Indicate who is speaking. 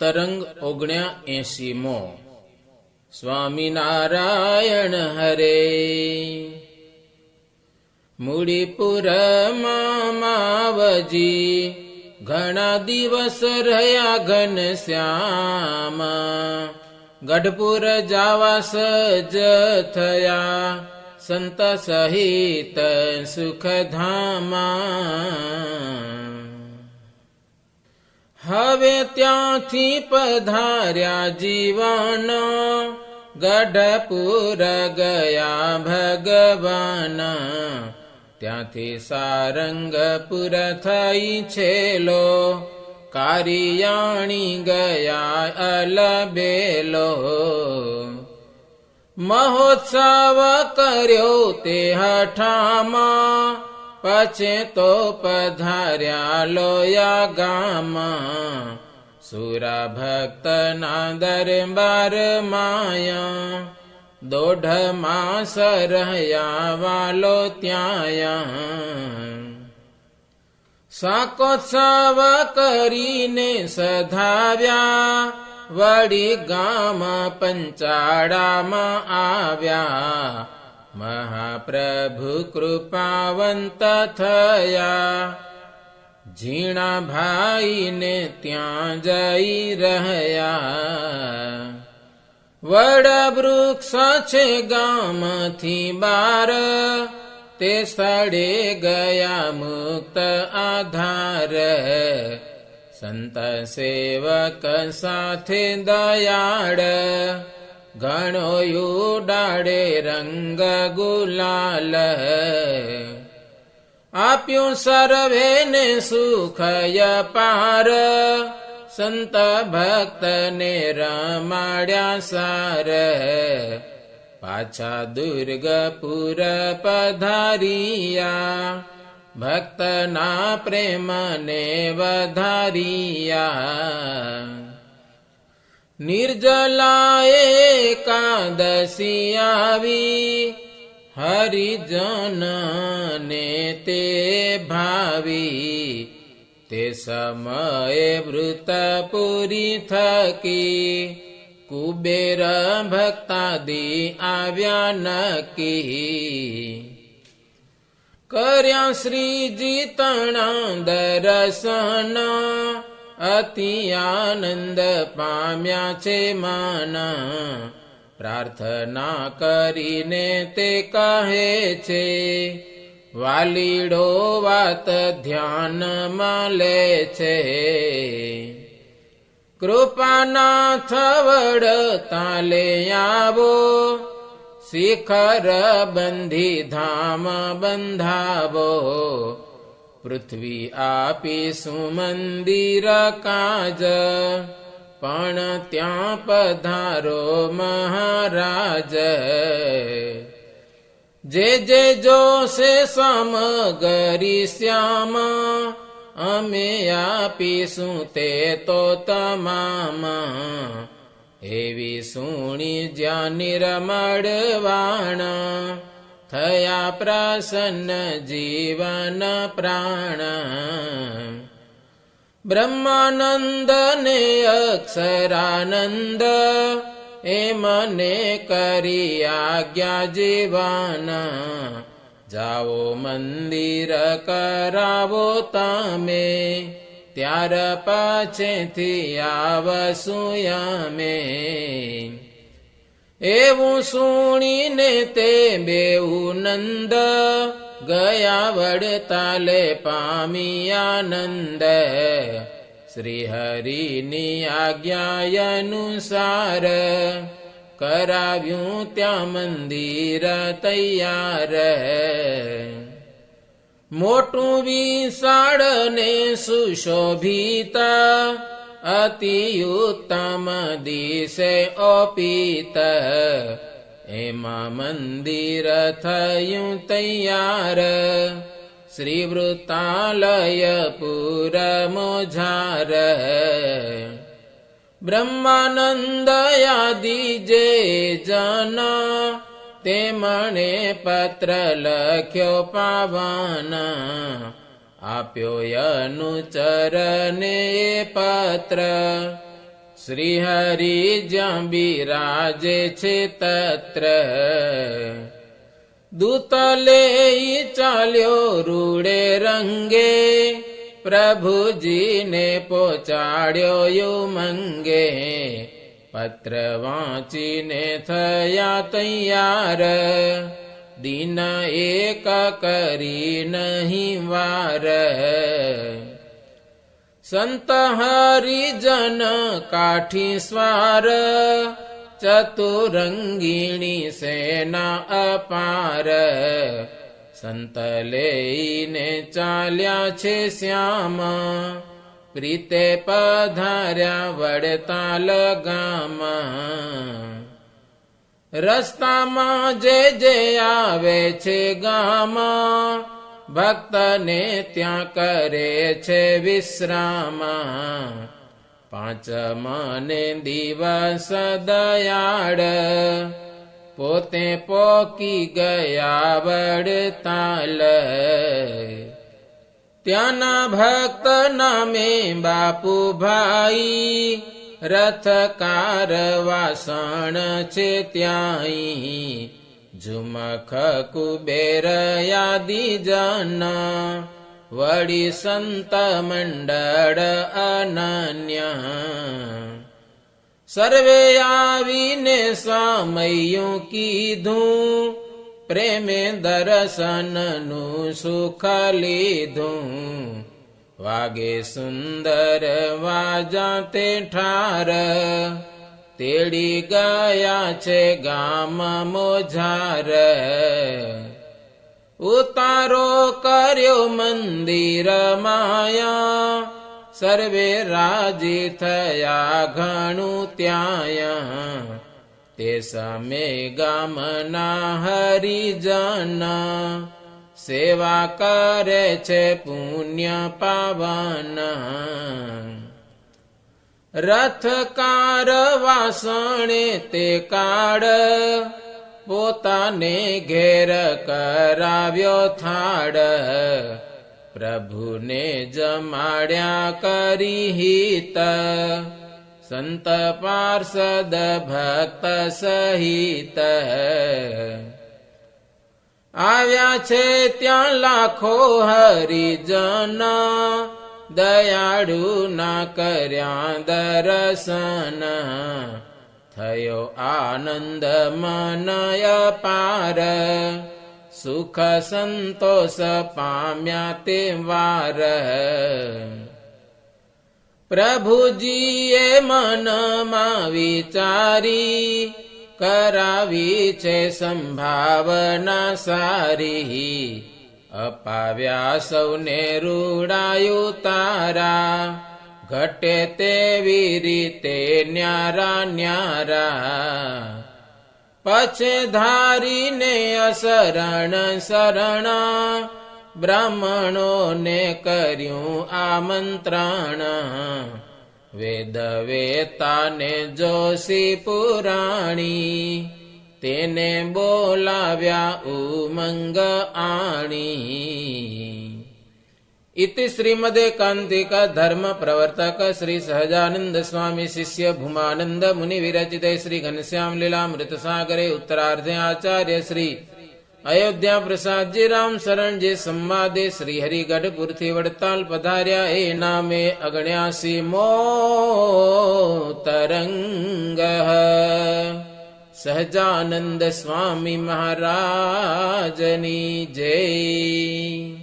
Speaker 1: તરંગ 79મો. સ્વામિનારાયણ હરે. મૂળીપુરમાં માવજી ઘણા દિવસ રહ્યા ઘનશ્યામ. ગઢપુર જાવા સજ થયા સંત સહિત સુખધામા. હવે ત્યાંથી પધાર્યા જીવન ગઢપુર ગયા ભગવાન. ત્યાંથી સારંગપુર થઈ છેલો કારિયાણી ગયા અલબેલો. મહોત્સવ કર્યો તે હઠામાં પછી તો પધાર્યા લોયા ગામમાં. સુરા ભક્તના દરબાર માયા 1.5 માસ રહ્યા વાલો ત્યાં. શાકોત્સવ કરીને સધાવ્યા વળી ગામ પંચાળામાં આવ્યા. મહાપ્રભુ કૃપાવંત થયા ઝીણા ભાઈને ત્યાં જઈ રહ્યા. વડ વૃક્ષ છે ગામથી બાર તે સ્થળે ગયા મુક્ત આધાર. સંત સેવક સાથે દયાળ ઘણો ઉડાડે રંગ ગુલાલ. આપ્યું સર્વેને સુખય પાર સંત ભક્તને રમાડ્યા સાર. પાછા દુર્ગપુર પધાર્યા ભક્તના પ્રેમને વધાર્યા. નિર્જલા એકાદશી આવી હરિજનને તે ભાવી. તે સમયે વૃત પૂરી થકી કુબેર ભક્તાદી આવ્યા નકી. કર્યા શ્રીજી તણા દર્શન અતિ આનંદ પામ્યા છે મન. પ્રાર્થના કરીને તે કહે છે વાલીડો વાત ધ્યાનમાં લે છે. કૃપાનાથ વડતા લે આવો શિખર બંધી ધામ બંધાવો. પૃથ્વી આપીશું મંદિર કાજ પણ ત્યાં પધારો મહારાજ. જે જે જોશે સમગરી શ્યામ અમે આપીશું તે તો તમામ. એવી સુણી જ્યાં નિર્મળ વાણ થયા પ્રસન્ન જીવન પ્રાણ. બ્રહ્માનંદ ને અક્ષરાનંદ એ મને કરી આજ્ઞા જીવન. જાઓ મંદિર કરાવો તમે ત્યાર પાછેથી આવશું અમે. એવું સુણીને તે બેઉ નંદ ગયા વડતાલે પામી આનંદ. શ્રી હરિની આજ્ઞા અનુસાર કરાવ્યું ત્યાં મંદિર તૈયાર. મોટું વિશાળ ને સુશોભિત અતિ ઉત્તમ દિશે ઓપિત. એમાં મંદિર થયું તૈયાર શ્રી વૃતાલય પુર મોઝાર. બ્રહ્માનંદ આદિ જે જન તેમણે પત્ર લખ્યો પાવન. આપ્યો અનુચરને પત્ર શ્રીહરિ જ્યાં બિરાજે છે તત્ર દૂત લઈ ચાલ્યો રૂડે રંગે પ્રભુજીને પહોંચાડ્યો યુમંગે પત્ર વાંચીને થયા તૈયાર દિન એક કરી નહીં વાર સંત હરિજન કાઠી સ્વાર ચતુરંગીણી સેના અપાર સંત લઈને ચાલ્યા છે શ્યામ પ્રીતે પધાર્યા વડતાલ ગામ રસ્તામાં જે આવે છે ગામ ભક્તને ત્યાં કરે છે વિશ્રામ પાંચમને દિવસ દયાળ પોતે પોકી ગયા વડતાલ ત્યાંના ભક્ત નામે બાપુભાઈ રથકાર વાસણ છે ત્યાંય ઝુમખ કુબેર યાદી જન વળી સંત મંડળ અનન્ય સર્વે આવીને સામયું કીધું પ્રેમે દર્શનનું સુખ લીધું વાગે સુંદર વાજા તે ઠાર તેડી ગયા છે ગામ મોજાર ઉતારો કર્યો મંદિર માયા સર્વે રાજી થયા ઘણું ત્યાં તે સમે ગામના હરિજન સેવા કરે છે પુણ્ય પાવન રથકાર વાસણે તે કાળ પોતાને ઘેર કરાવ્યો થાળ પ્રભુને જમાડ્યા કરી હિત સંત પાર્ષદ ભક્ત સહિત આવ્યા છે ત્યાં લાખો હરિજન દયાળુ ના કર્યા દર્શન થયો આનંદ મનય પાર સુખ સંતોષ પામ્યા તે વાર પ્રભુજીએ મનમાં વિચારી કરાવી છે સંભાવના સારી અપાવ્યા સૌને રૂડાયું તારા ઘટે તેવી રીતે ન્યારા ન્યારા પછે ધારીને અશરણ શરણ બ્રાહ્મણોને કર્યું આમંત્રણ વેદ વેતાને જોશી પુરાણી તેને બોલાવ્યા ઉમંગ આણી इति श्रीमदेकान्तिक धर्म प्रवर्तक श्री सहजानंद स्वामी शिष्य भूमानंद मुनि विरचित श्री घनश्याम लीलामृत सागरे उत्तरार्धे आचार्य श्री अयोध्या प्रसाद जी राम शरण जी संवादे श्री हरिगढ़पुर थी वड़ताल पधार्या ए नामे 79मो तरंग सहजानंद स्वामी महाराजनी जय।